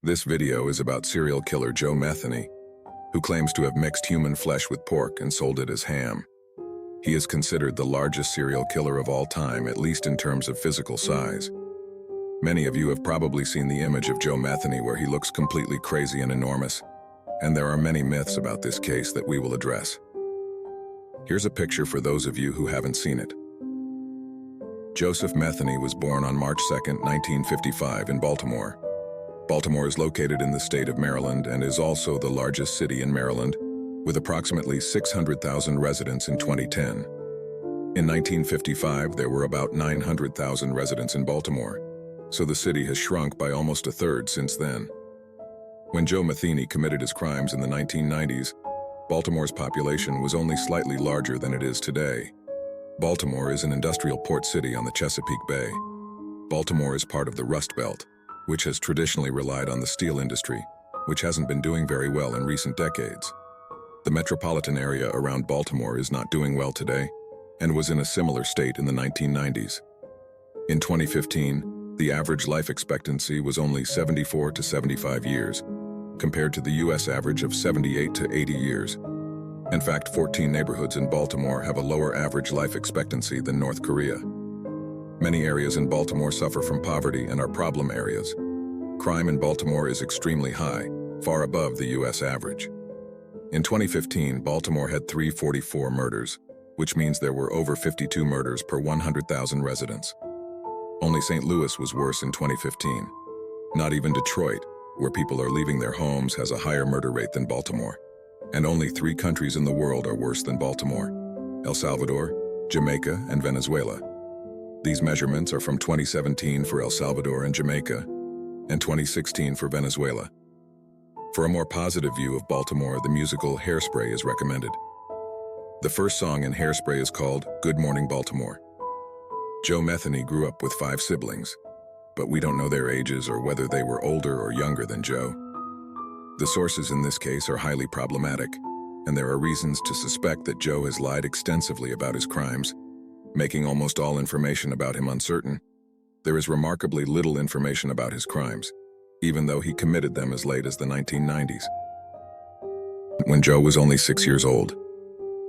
This video is about serial killer Joe Metheny, who claims to have mixed human flesh with pork and sold it as ham. He is considered the largest serial killer of all time, at least in terms of physical size. Many of you have probably seen the image of Joe Metheny where he looks completely crazy and enormous, and there are many myths about this case that we will address. Here's a picture for those of you who haven't seen it. Joseph Metheny was born on March 2, 1955 in Baltimore. Baltimore is located in the state of Maryland and is also the largest city in Maryland, with approximately 600,000 residents in 2010. In 1955, there were about 900,000 residents in Baltimore, so the city has shrunk by almost a third since then. When Joe Metheny committed his crimes in the 1990s, Baltimore's population was only slightly larger than it is today. Baltimore is an industrial port city on the Chesapeake Bay. Baltimore is part of the Rust Belt, which has traditionally relied on the steel industry, which hasn't been doing very well in recent decades. The metropolitan area around Baltimore is not doing well today, and was in a similar state in the 1990s. In 2015, the average life expectancy was only 74 to 75 years, compared to the US average of 78 to 80 years. In fact, 14 neighborhoods in Baltimore have a lower average life expectancy than North Korea. Many areas in Baltimore suffer from poverty and are problem areas. Crime in Baltimore is extremely high, far above the US average. In 2015, Baltimore had 344 murders, which means there were over 52 murders per 100,000 residents. Only St. Louis was worse in 2015. Not even Detroit, where people are leaving their homes, has a higher murder rate than Baltimore. And only 3 countries in the world are worse than Baltimore: El Salvador, Jamaica, and Venezuela. These measurements are from 2017 for El Salvador and Jamaica, and 2016 for Venezuela. For a more positive view of Baltimore, the musical Hairspray is recommended. The first song in Hairspray is called Good Morning Baltimore. Joe Metheny grew up with 5 siblings, but we don't know their ages or whether they were older or younger than Joe. The sources in this case are highly problematic, and there are reasons to suspect that Joe has lied extensively about his crimes, making almost all information about him uncertain. There is remarkably little information about his crimes, even though he committed them as late as the 1990s, when Joe was only 6 years old.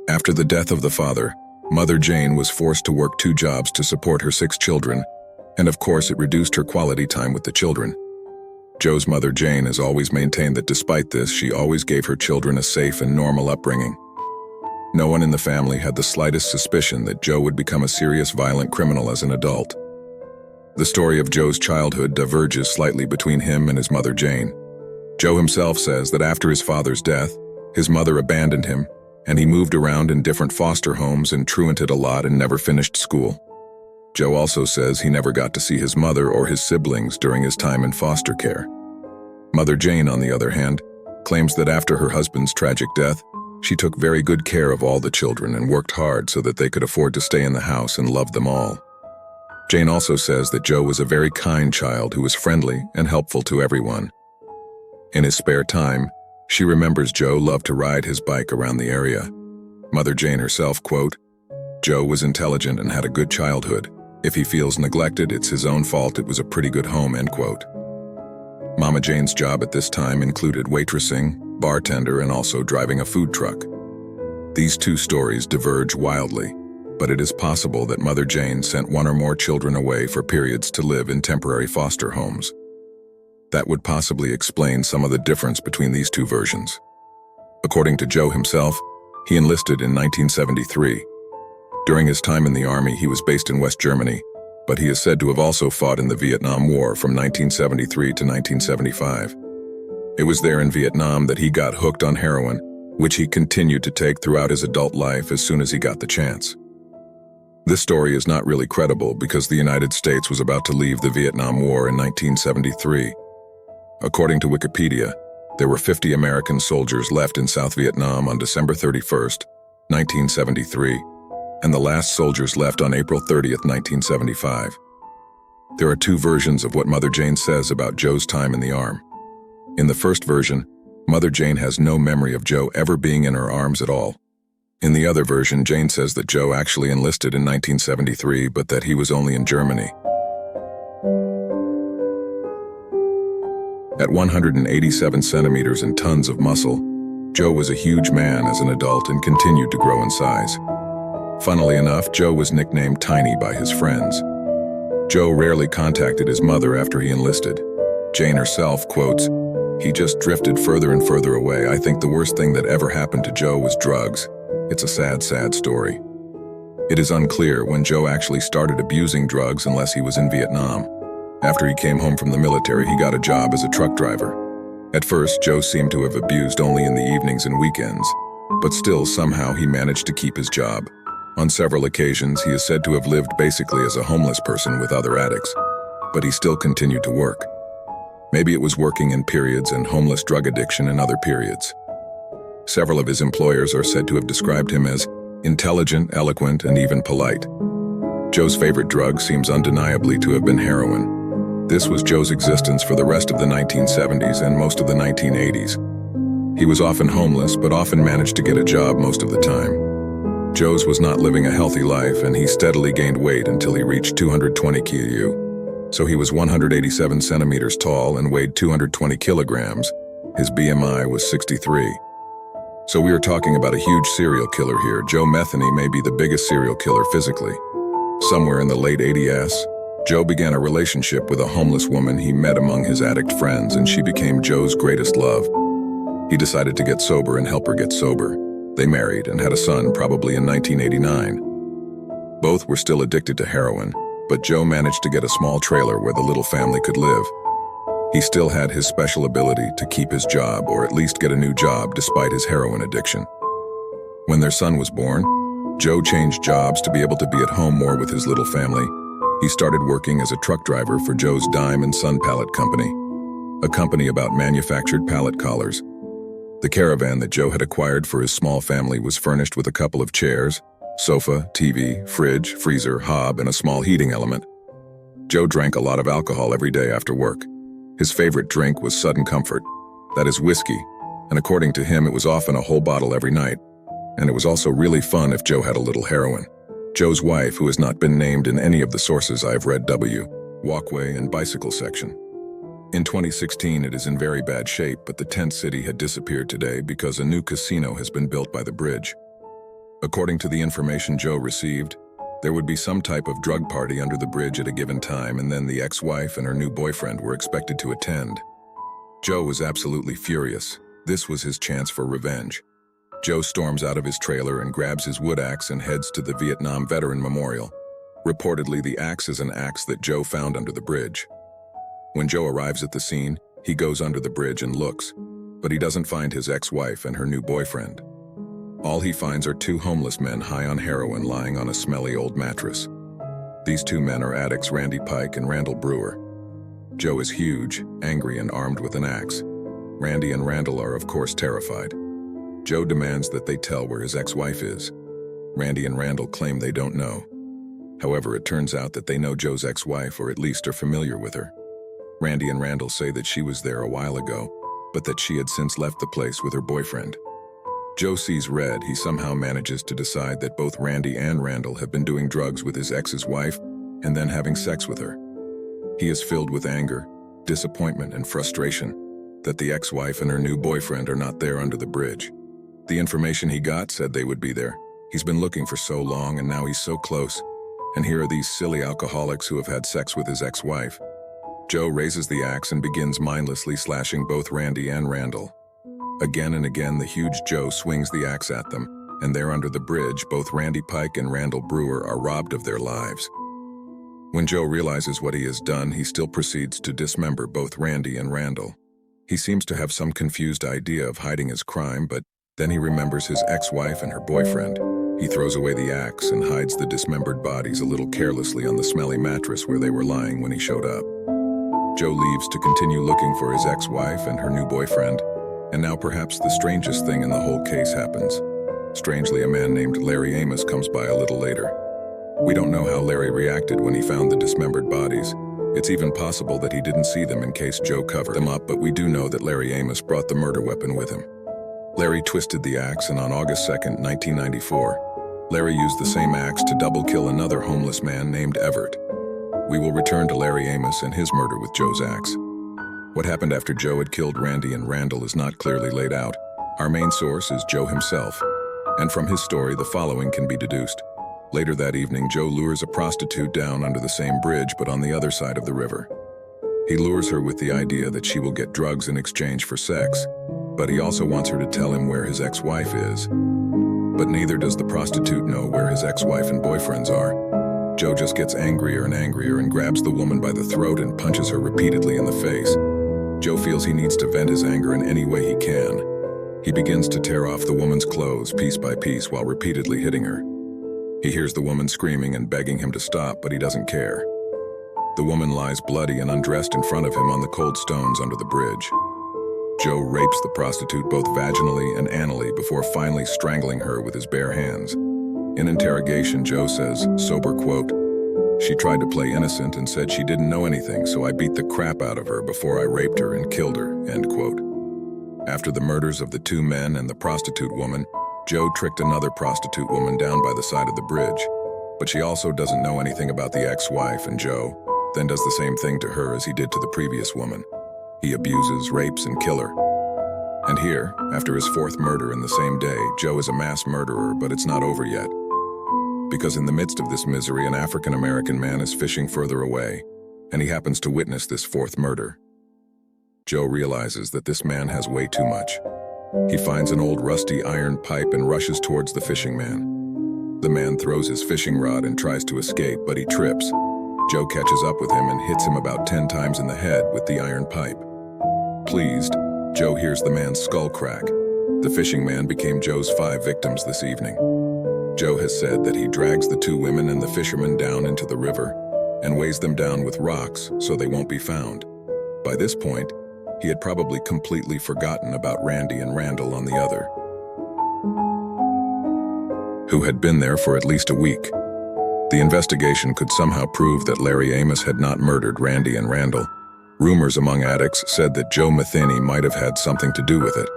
After the death of the father, Mother Jane was forced to work 2 jobs to support her 6 children, and of course it reduced her quality time with the children. Joe's mother Jane has always maintained that despite this, she always gave her children a safe and normal upbringing. No one in the family had the slightest suspicion that Joe would become a serious violent criminal as an adult. The story of Joe's childhood diverges slightly between him and his mother Jane. Joe himself says that after his father's death, his mother abandoned him, and he moved around in different foster homes and truanted a lot and never finished school. Joe also says he never got to see his mother or his siblings during his time in foster care. Mother Jane, on the other hand, claims that after her husband's tragic death, she took very good care of all the children and worked hard so that they could afford to stay in the house and loved them all. Jane also says that Joe was a very kind child who was friendly and helpful to everyone. In his spare time, she remembers Joe loved to ride his bike around the area. Mother Jane herself, quote, "Joe was intelligent and had a good childhood. If he feels neglected, it's his own fault. It was a pretty good home," end quote. Mama Jane's job at this time included waitressing, bartender, and also driving a food truck. These 2 stories diverge wildly, but it is possible that Mother Jane sent 1 or more children away for periods to live in temporary foster homes. That would possibly explain some of the difference between these 2 versions. According to Joe himself, he enlisted in 1973. During his time in the Army, he was based in West Germany, but he is said to have also fought in the Vietnam War from 1973 to 1975. It was there in Vietnam that he got hooked on heroin, which he continued to take throughout his adult life as soon as he got the chance. This story is not really credible because the United States was about to leave the Vietnam War in 1973. According to Wikipedia, there were 50 American soldiers left in South Vietnam on December 31st, 1973, and the last soldiers left on April 30th, 1975. There are 2 versions of what Mother Jane says about Joe's time in the army. In the first version, Mother Jane has no memory of Joe ever being in her arms at all. In the other version, Jane says that Joe actually enlisted in 1973, but that he was only in Germany. At 187 centimeters and tons of muscle, Joe was a huge man as an adult and continued to grow in size. Funnily enough, Joe was nicknamed Tiny by his friends. Joe rarely contacted his mother after he enlisted. Jane herself quotes, "He just drifted further and further away. I think the worst thing that ever happened to Joe was drugs. It's a sad, sad story." It is unclear when Joe actually started abusing drugs unless he was in Vietnam. After he came home from the military, he got a job as a truck driver. At first, Joe seemed to have abused only in the evenings and weekends, but still somehow he managed to keep his job. On several occasions, he is said to have lived basically as a homeless person with other addicts, but he still continued to work. Maybe it was working in periods and homeless drug addiction in other periods. Several of his employers are said to have described him as intelligent, eloquent, and even polite. Joe's favorite drug seems undeniably to have been heroin. This was Joe's existence for the rest of the 1970s and most of the 1980s. He was often homeless, but often managed to get a job most of the time. Joe's was not living a healthy life, and he steadily gained weight until he reached 220 kg. So he was 187 centimeters tall and weighed 220 kilograms. His BMI was 63. So we are talking about a huge serial killer here. Joe Metheny may be the biggest serial killer physically. Somewhere in the late 80s, Joe began a relationship with a homeless woman he met among his addict friends, and she became Joe's greatest love. He decided to get sober and help her get sober. They married and had a son probably in 1989. Both were still addicted to heroin, but Joe managed to get a small trailer where the little family could live. He still had his special ability to keep his job, or at least get a new job despite his heroin addiction. When their son was born, Joe changed jobs to be able to be at home more with his little family. He started working as a truck driver for Joe's Dime and Son Pallet Company, a company about manufactured pallet collars. The caravan that Joe had acquired for his small family was furnished with a couple of chairs, sofa, TV, fridge, freezer, hob, and a small heating element. Joe drank a lot of alcohol every day after work. His favorite drink was Sudden Comfort, that is whiskey, and according to him, it was often a whole bottle every night. And it was also really fun if Joe had a little heroin. Joe's wife, who has not been named in any of the sources I have read, walkway and bicycle section. In 2016, it is in very bad shape, but the tent city had disappeared today because a new casino has been built by the bridge. According to the information Joe received, there would be some type of drug party under the bridge at a given time, and then the ex-wife and her new boyfriend were expected to attend. Joe was absolutely furious. This was his chance for revenge. Joe storms out of his trailer and grabs his wood axe and heads to the Vietnam Veteran Memorial. Reportedly, the axe is an axe that Joe found under the bridge. When Joe arrives at the scene, he goes under the bridge and looks, but he doesn't find his ex-wife and her new boyfriend. All he finds are two homeless men high on heroin lying on a smelly old mattress. These two men are addicts Randy Pike and Randall Brewer. Joe is huge, angry, and armed with an axe. Randy and Randall are, of course, terrified. Joe demands that they tell where his ex-wife is. Randy and Randall claim they don't know. However, it turns out that they know Joe's ex-wife, or at least are familiar with her. Randy and Randall say that she was there a while ago, but that she had since left the place with her boyfriend. Joe sees red. He somehow manages to decide that both Randy and Randall have been doing drugs with his ex's wife and then having sex with her. He is filled with anger, disappointment, and frustration that the ex-wife and her new boyfriend are not there under the bridge. The information he got said they would be there. He's been looking for so long, and now he's so close. And here are these silly alcoholics who have had sex with his ex-wife. Joe raises the axe and begins mindlessly slashing both Randy and Randall. Again and again, the huge Joe swings the axe at them, and there under the bridge, both Randy Pike and Randall Brewer are robbed of their lives. When Joe realizes what he has done, he still proceeds to dismember both Randy and Randall. He seems to have some confused idea of hiding his crime, but then he remembers his ex-wife and her boyfriend. He throws away the axe and hides the dismembered bodies a little carelessly on the smelly mattress where they were lying when he showed up. Joe leaves to continue looking for his ex-wife and her new boyfriend, and now perhaps the strangest thing in the whole case happens. Strangely, a man named Larry Amos comes by a little later. We don't know how Larry reacted when he found the dismembered bodies. It's even possible that he didn't see them in case Joe covered them up, but we do know that Larry Amos brought the murder weapon with him. Larry twisted the axe, and on August 2nd, 1994, Larry used the same axe to double kill another homeless man named Everett. We will return to Larry Amos and his murder with Joe's axe. What happened after Joe had killed Randy and Randall is not clearly laid out. Our main source is Joe himself, and from his story the following can be deduced. Later that evening, Joe lures a prostitute down under the same bridge but on the other side of the river. He lures her with the idea that she will get drugs in exchange for sex, but he also wants her to tell him where his ex-wife is. But neither does the prostitute know where his ex-wife and boyfriends are. Joe just gets angrier and angrier and grabs the woman by the throat and punches her repeatedly in the face. Joe feels he needs to vent his anger in any way he can. He begins to tear off the woman's clothes piece by piece while repeatedly hitting her. He hears the woman screaming and begging him to stop, but he doesn't care. The woman lies bloody and undressed in front of him on the cold stones under the bridge. Joe rapes the prostitute both vaginally and anally before finally strangling her with his bare hands. In interrogation, Joe says, sober quote, "She tried to play innocent and said she didn't know anything, so I beat the crap out of her before I raped her and killed her," end quote. After the murders of the two men and the prostitute woman, Joe tricked another prostitute woman down by the side of the bridge. But she also doesn't know anything about the ex-wife, and Joe then does the same thing to her as he did to the previous woman. He abuses, rapes, and kills her. And here, after his fourth murder in the same day, Joe is a mass murderer, but it's not over yet. Because in the midst of this misery, an African-American man is fishing further away, and he happens to witness this fourth murder. Joe realizes that this man has way too much. He finds an old rusty iron pipe and rushes towards the fishing man. The man throws his fishing rod and tries to escape, but he trips. Joe catches up with him and hits him about 10 times in the head with the iron pipe. Pleased, Joe hears the man's skull crack. The fishing man became Joe's 5 victims this evening. Joe has said that he drags the two women and the fisherman down into the river and weighs them down with rocks so they won't be found. By this point, he had probably completely forgotten about Randy and Randall on the other, who had been there for at least a week. The investigation could somehow prove that Larry Amos had not murdered Randy and Randall. Rumors among addicts said that Joe Metheny might have had something to do with it.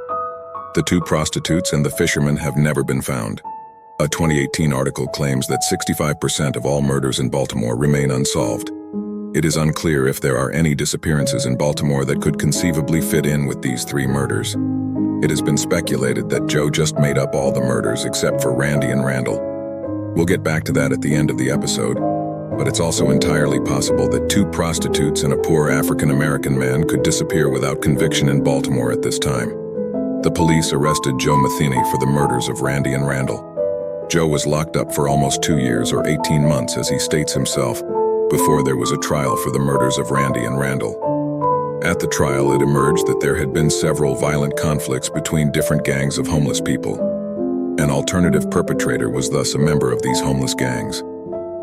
The two prostitutes and the fisherman have never been found. A 2018 article claims that 65% of all murders in Baltimore remain unsolved. It is unclear if there are any disappearances in Baltimore that could conceivably fit in with these 3 murders. It has been speculated that Joe just made up all the murders except for Randy and Randall. We'll get back to that at the end of the episode, but it's also entirely possible that 2 prostitutes and a poor African-American man could disappear without conviction in Baltimore at this time. The police arrested Joe Metheny for the murders of Randy and Randall. Joe was locked up for almost 2 years or 18 months, as he states himself, before there was a trial for the murders of Randy and Randall. At the trial, it emerged that there had been several violent conflicts between different gangs of homeless people. An alternative perpetrator was thus a member of these homeless gangs.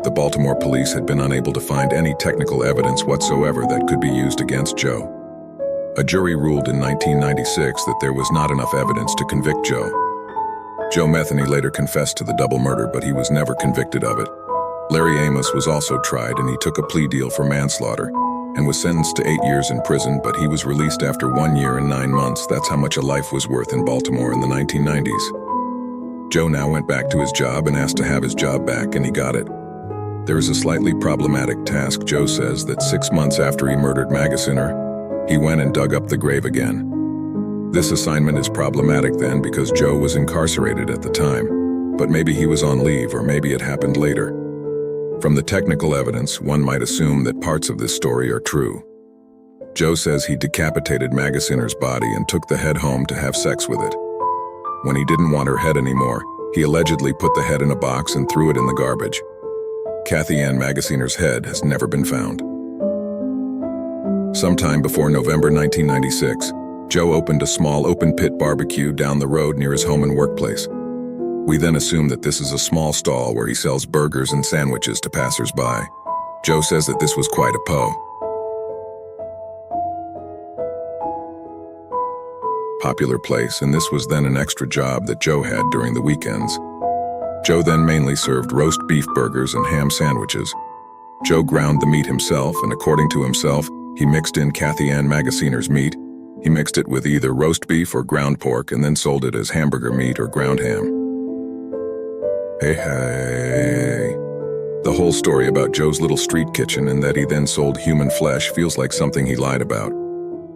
The Baltimore police had been unable to find any technical evidence whatsoever that could be used against Joe. A jury ruled in 1996 that there was not enough evidence to convict Joe. Joe Metheny later confessed to the double murder, but he was never convicted of it. Larry Amos was also tried, and he took a plea deal for manslaughter and was sentenced to 8 years in prison, but he was released after 1 year and 9 months. That's how much a life was worth in Baltimore in the 1990s. Joe now went back to his job and asked to have his job back, and he got it. There is a slightly problematic task. Joe says that 6 months after he murdered Magaziner, he went and dug up the grave again. This assignment is problematic then because Joe was incarcerated at the time, but maybe he was on leave or maybe it happened later. From the technical evidence, one might assume that parts of this story are true. Joe says he decapitated Magaziner's body and took the head home to have sex with it. When he didn't want her head anymore, he allegedly put the head in a box and threw it in the garbage. Kathy Ann Magaziner's head has never been found. Sometime before November 1996, Joe opened a small open-pit barbecue down the road near his home and workplace. We then assume that this is a small stall where he sells burgers and sandwiches to passers-by. Joe says that this was quite a popular place, and this was then an extra job that Joe had during the weekends. Joe then mainly served roast beef burgers and ham sandwiches. Joe ground the meat himself, and according to himself, he mixed in Kathy Ann Magaziner's meat. He mixed it with either roast beef or ground pork and then sold it as hamburger meat or ground ham. Hey. The whole story about Joe's little street kitchen and that he then sold human flesh feels like something he lied about.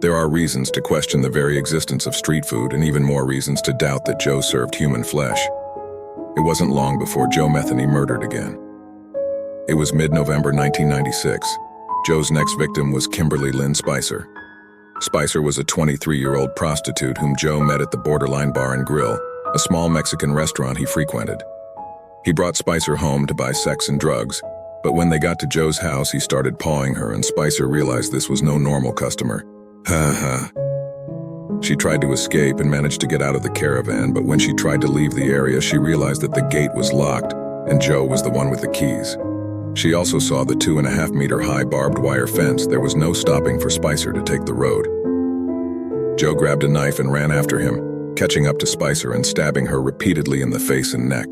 There are reasons to question the very existence of street food and even more reasons to doubt that Joe served human flesh. It wasn't long before Joe Metheny murdered again. It was mid-November 1996. Joe's next victim was Kimberly Lynn Spicer. Spicer was a 23-year-old prostitute whom Joe met at the Borderline Bar and Grill, a small Mexican restaurant he frequented. He brought Spicer home to buy sex and drugs, but when they got to Joe's house, he started pawing her, and Spicer realized this was no normal customer. Ha ha. She tried to escape and managed to get out of the caravan, but when she tried to leave the area, she realized that the gate was locked, and Joe was the one with the keys. She also saw the 2.5-meter high barbed wire fence. There was no stopping for Spicer to take the road. Joe grabbed a knife and ran after him, catching up to Spicer and stabbing her repeatedly in the face and neck.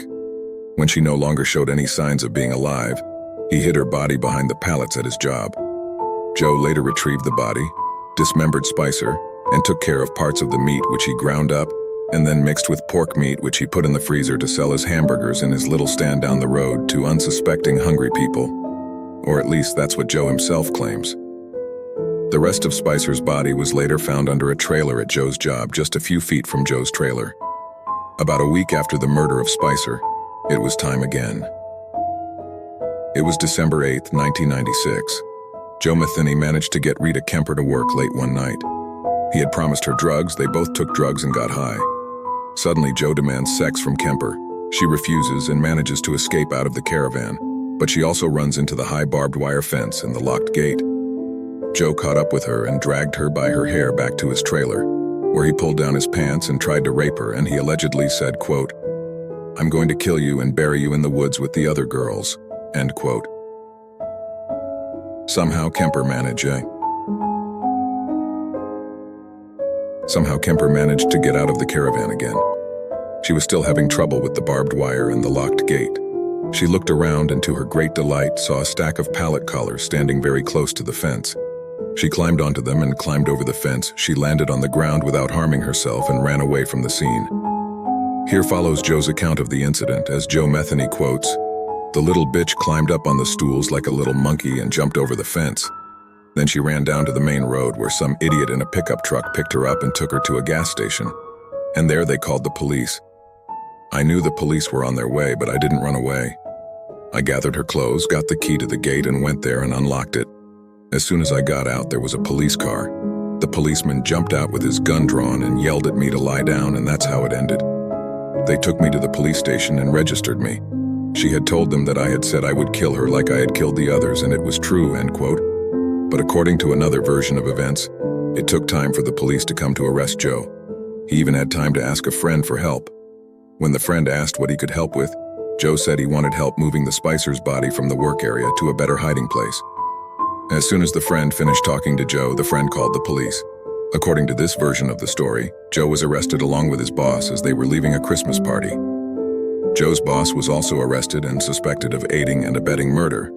When she no longer showed any signs of being alive, he hid her body behind the pallets at his job. Joe later retrieved the body, dismembered Spicer, and took care of parts of the meat which he ground up and then mixed with pork meat which he put in the freezer to sell as hamburgers in his little stand down the road to unsuspecting hungry people. Or at least that's what Joe himself claims. The rest of Spicer's body was later found under a trailer at Joe's job, just a few feet from Joe's trailer. About a week after the murder of Spicer, it was time again. It was December 8, 1996. Joe Metheny managed to get Rita Kemper to work late one night. He had promised her drugs. They both took drugs and got high. Suddenly, Joe demands sex from Kemper. She refuses and manages to escape out of the caravan, but she also runs into the high barbed wire fence and the locked gate. Joe caught up with her and dragged her by her hair back to his trailer, where he pulled down his pants and tried to rape her, and he allegedly said, quote, "I'm going to kill you and bury you in the woods with the other girls," end quote. Somehow Kemper managed to get out of the caravan again. She was still having trouble with the barbed wire and the locked gate. She looked around and to her great delight saw a stack of pallet collars standing very close to the fence. She climbed onto them and climbed over the fence. She landed on the ground without harming herself and ran away from the scene. Here follows Joe's account of the incident, as Joe Metheny quotes, "The little bitch climbed up on the stools like a little monkey and jumped over the fence. Then she ran down to the main road where some idiot in a pickup truck picked her up and took her to a gas station. And there they called the police. I knew the police were on their way, but I didn't run away. I gathered her clothes, got the key to the gate, and went there and unlocked it. As soon as I got out, there was a police car. The policeman jumped out with his gun drawn and yelled at me to lie down, and that's how it ended. They took me to the police station and registered me. She had told them that I had said I would kill her like I had killed the others, and it was true," end quote. But according to another version of events, it took time for the police to come to arrest Joe. He even had time to ask a friend for help. When the friend asked what he could help with, Joe said he wanted help moving the Spicer's body from the work area to a better hiding place. As soon as the friend finished talking to Joe, the friend called the police. According to this version of the story, Joe was arrested along with his boss as they were leaving a Christmas party. Joe's boss was also arrested and suspected of aiding and abetting murder.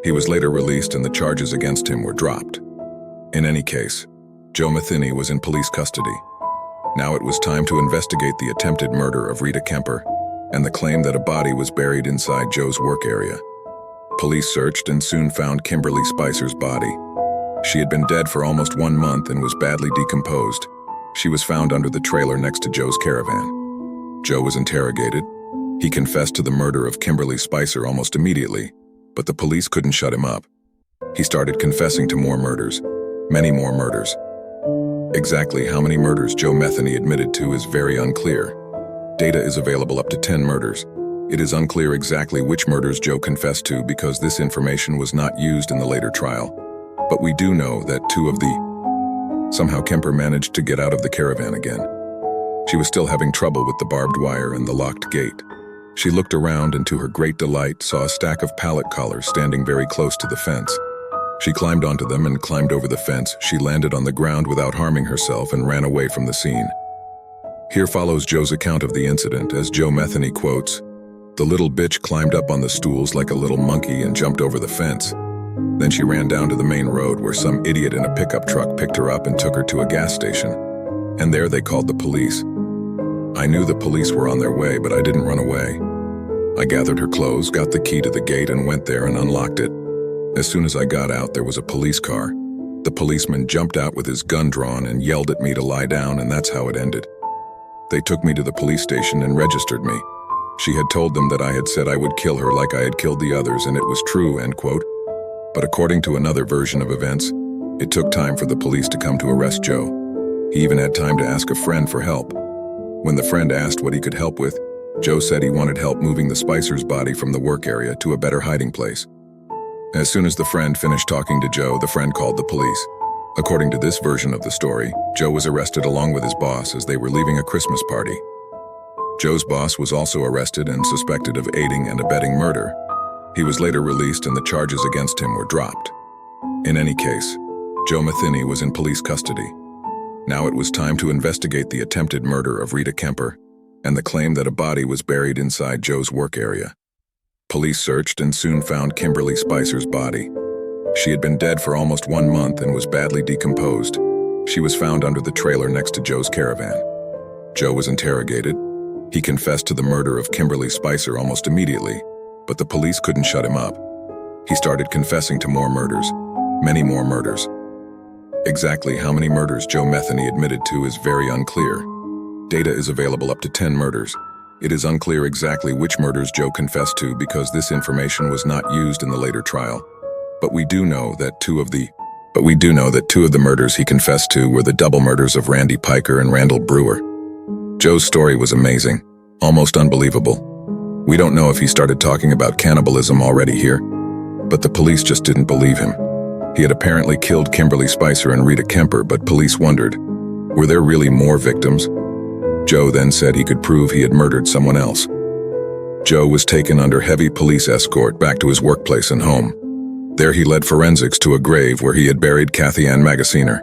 He was later released and the charges against him were dropped. In any case, Joe Metheny was in police custody. Now it was time to investigate the attempted murder of Rita Kemper and the claim that a body was buried inside Joe's work area. Police searched and soon found Kimberly Spicer's body. She had been dead for almost 1 month and was badly decomposed. She was found under the trailer next to Joe's caravan. Joe was interrogated. He confessed to the murder of Kimberly Spicer almost immediately, but the police couldn't shut him up. He started confessing to more murders, many more murders. Exactly how many murders Joe Metheny admitted to is very unclear. Data is available up to 10 murders. It is unclear exactly which murders Joe confessed to because this information was not used in the later trial. But we do know that somehow Kemper managed to get out of the caravan again. She was still having trouble with the barbed wire and the locked gate. She looked around and to her great delight saw a stack of pallet collars standing very close to the fence. She climbed onto them and climbed over the fence. She landed on the ground without harming herself and ran away from the scene. Here follows Joe's account of the incident, as Joe Metheny quotes, "The little bitch climbed up on the stools like a little monkey and jumped over the fence. Then she ran down to the main road where some idiot in a pickup truck picked her up and took her to a gas station. And there they called the police. I knew the police were on their way, but I didn't run away. I gathered her clothes, got the key to the gate, and went there and unlocked it. As soon as I got out, there was a police car. The policeman jumped out with his gun drawn and yelled at me to lie down, and that's how it ended. They took me to the police station and registered me. She had told them that I had said I would kill her like I had killed the others, and it was true, end quote. But according to another version of events, it took time for the police to come to arrest Joe. He even had time to ask a friend for help. When the friend asked what he could help with, Joe said he wanted help moving the Spicer's body from the work area to a better hiding place. As soon as the friend finished talking to Joe, the friend called the police. According to this version of the story, Joe was arrested along with his boss as they were leaving a Christmas party. Joe's boss was also arrested and suspected of aiding and abetting murder. He was later released and the charges against him were dropped. In any case, Joe Metheny was in police custody. Now it was time to investigate the attempted murder of Rita Kemper and the claim that a body was buried inside Joe's work area. Police searched and soon found Kimberly Spicer's body. She had been dead for almost 1 month and was badly decomposed. She was found under the trailer next to Joe's caravan. Joe was interrogated. He confessed to the murder of Kimberly Spicer almost immediately, but the police couldn't shut him up. He started confessing to more murders, many more murders. Exactly how many murders Joe Metheny admitted to is very unclear. Data is available up to 10 murders. It is unclear exactly which murders Joe confessed to because this information was not used in the later trial. But we do know that two of the murders he confessed to were the double murders of Randy Piker and Randall Brewer. Joe's story was amazing, almost unbelievable. We don't know if he started talking about cannibalism already here, but the police just didn't believe him. He had apparently killed Kimberly Spicer and Rita Kemper, but police wondered, were there really more victims? Joe then said he could prove he had murdered someone else. Joe was taken under heavy police escort back to his workplace and home. There he led forensics to a grave where he had buried Kathy Ann Magaziner.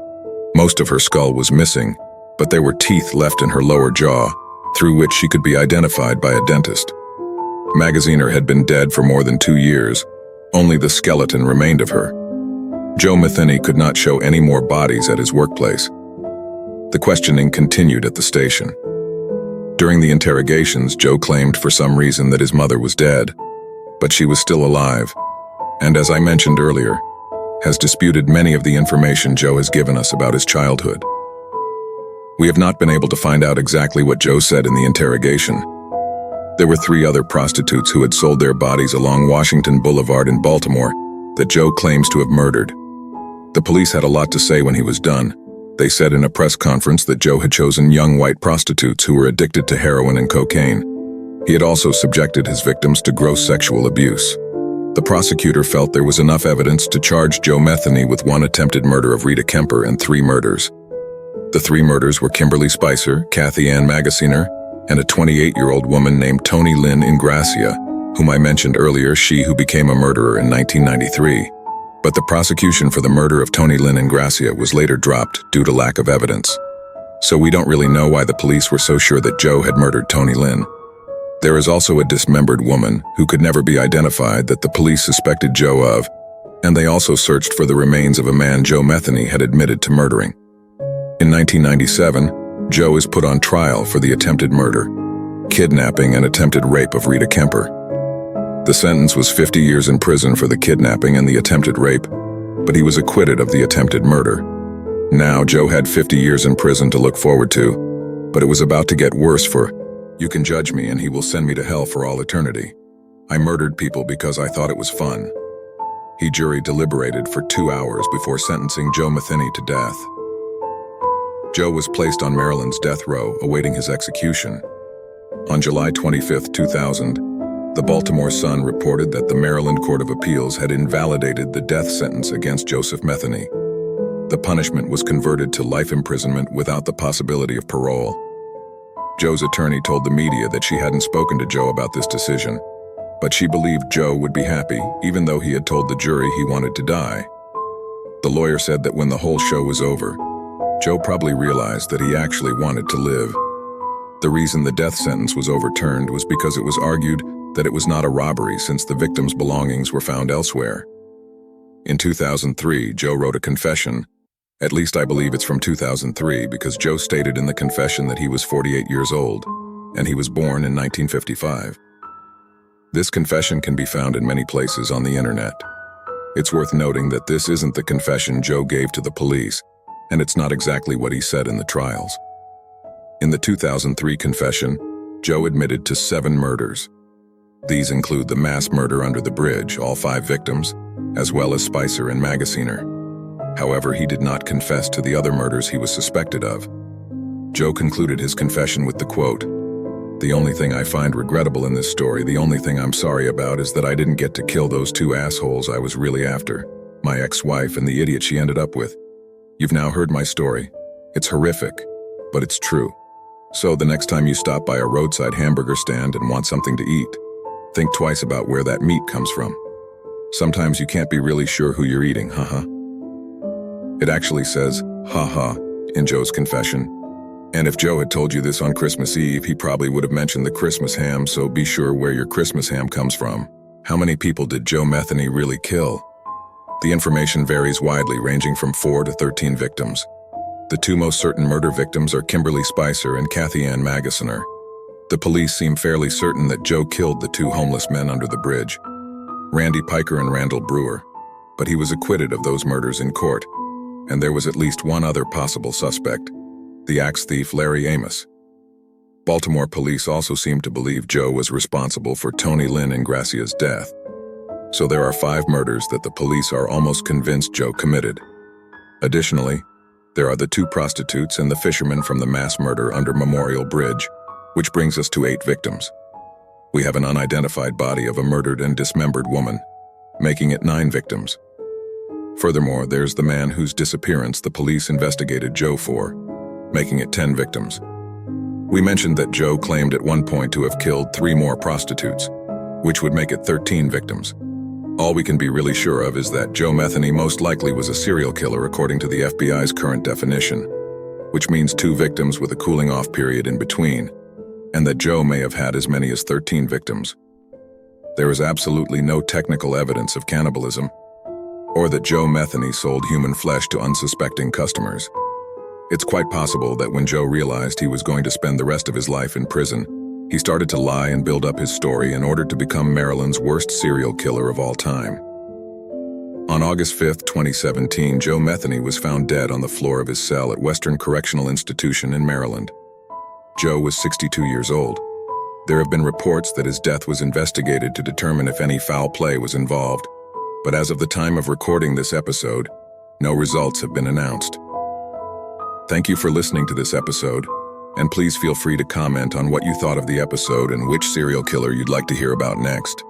Most of her skull was missing, but there were teeth left in her lower jaw, through which she could be identified by a dentist. Magaziner had been dead for more than 2 years. Only the skeleton remained of her. Joe Metheny could not show any more bodies at his workplace. The questioning continued at the station. During the interrogations, Joe claimed for some reason that his mother was dead, but she was still alive, and as I mentioned earlier, has disputed many of the information Joe has given us about his childhood. We have not been able to find out exactly what Joe said in the interrogation. There were 3 other prostitutes who had sold their bodies along Washington Boulevard in Baltimore that Joe claims to have murdered. The police had a lot to say when he was done. They said in a press conference that Joe had chosen young white prostitutes who were addicted to heroin and cocaine. He had also subjected his victims to gross sexual abuse. The prosecutor felt there was enough evidence to charge Joe Metheny with 1 attempted murder of Rita Kemper and 3 murders. The 3 murders were Kimberly Spicer, Kathy Ann Magaziner, and a 28-year-old woman named Toni Lynn Ingracia, whom I mentioned earlier, she who became a murderer in 1993. But the prosecution for the murder of Toni Lynn Ingracia was later dropped due to lack of evidence. So we don't really know why the police were so sure that Joe had murdered Toni Lynn. There is also a dismembered woman who could never be identified that the police suspected Joe of, and they also searched for the remains of a man Joe Metheny had admitted to murdering. In 1997, Joe is put on trial for the attempted murder, kidnapping, and attempted rape of Rita Kemper. The sentence was 50 years in prison for the kidnapping and the attempted rape, but he was acquitted of the attempted murder. Now, Joe had 50 years in prison to look forward to, but it was about to get worse for, you can judge me and he will send me to hell for all eternity. I murdered people because I thought it was fun. He jury deliberated for 2 hours before sentencing Joe Metheny to death. Joe was placed on Maryland's death row, awaiting his execution. On July 25, 2000, the Baltimore Sun reported that the Maryland Court of Appeals had invalidated the death sentence against Joseph Metheny. The punishment was converted to life imprisonment without the possibility of parole. Joe's attorney told the media that she hadn't spoken to Joe about this decision, but she believed Joe would be happy, even though he had told the jury he wanted to die. The lawyer said that when the whole show was over, Joe probably realized that he actually wanted to live. The reason the death sentence was overturned was because it was argued that it was not a robbery since the victim's belongings were found elsewhere. In 2003, Joe wrote a confession. At least I believe it's from 2003 because Joe stated in the confession that he was 48 years old, and he was born in 1955. This confession can be found in many places on the internet. It's worth noting that this isn't the confession Joe gave to the police, and it's not exactly what he said in the trials. In the 2003 confession, Joe admitted to 7 murders. These include the mass murder under the bridge, all 5 victims, as well as Spicer and Magaziner. However, he did not confess to the other murders he was suspected of. Joe concluded his confession with the quote, "The only thing I find regrettable in this story, the only thing I'm sorry about is that I didn't get to kill those 2 assholes I was really after, my ex-wife and the idiot she ended up with. You've now heard my story. It's horrific, but it's true. So the next time you stop by a roadside hamburger stand and want something to eat, think twice about where that meat comes from. Sometimes you can't be really sure who you're eating, haha." It actually says, haha, in Joe's confession. And if Joe had told you this on Christmas Eve, he probably would have mentioned the Christmas ham, so be sure where your Christmas ham comes from. How many people did Joe Metheny really kill? The information varies widely, ranging from 4 to 13 victims. The 2 most certain murder victims are Kimberly Spicer and Kathy Ann Magaziner. The police seem fairly certain that Joe killed the 2 homeless men under the bridge, Randy Piker and Randall Brewer, but he was acquitted of those murders in court, and there was at least one other possible suspect, the axe thief Larry Amos. Baltimore police also seem to believe Joe was responsible for Tony Lynn and Gracia's death. So there are 5 murders that the police are almost convinced Joe committed. Additionally, there are the 2 prostitutes and the fisherman from the mass murder under Memorial Bridge, which brings us to 8 victims. We have an unidentified body of a murdered and dismembered woman, making it 9 victims. Furthermore, there's the man whose disappearance the police investigated Joe for, making it 10 victims. We mentioned that Joe claimed at one point to have killed 3 more prostitutes, which would make it 13 victims. All we can be really sure of is that Joe Metheny most likely was a serial killer according to the FBI's current definition, which means 2 victims with a cooling-off period in between, and that Joe may have had as many as 13 victims. There is absolutely no technical evidence of cannibalism, or that Joe Metheny sold human flesh to unsuspecting customers. It's quite possible that when Joe realized he was going to spend the rest of his life in prison, he started to lie and build up his story in order to become Maryland's worst serial killer of all time. On August 5, 2017, Joe Metheny was found dead on the floor of his cell at Western Correctional Institution in Maryland. Joe was 62 years old. There have been reports that his death was investigated to determine if any foul play was involved, but as of the time of recording this episode, no results have been announced. Thank you for listening to this episode, and please feel free to comment on what you thought of the episode and which serial killer you'd like to hear about next.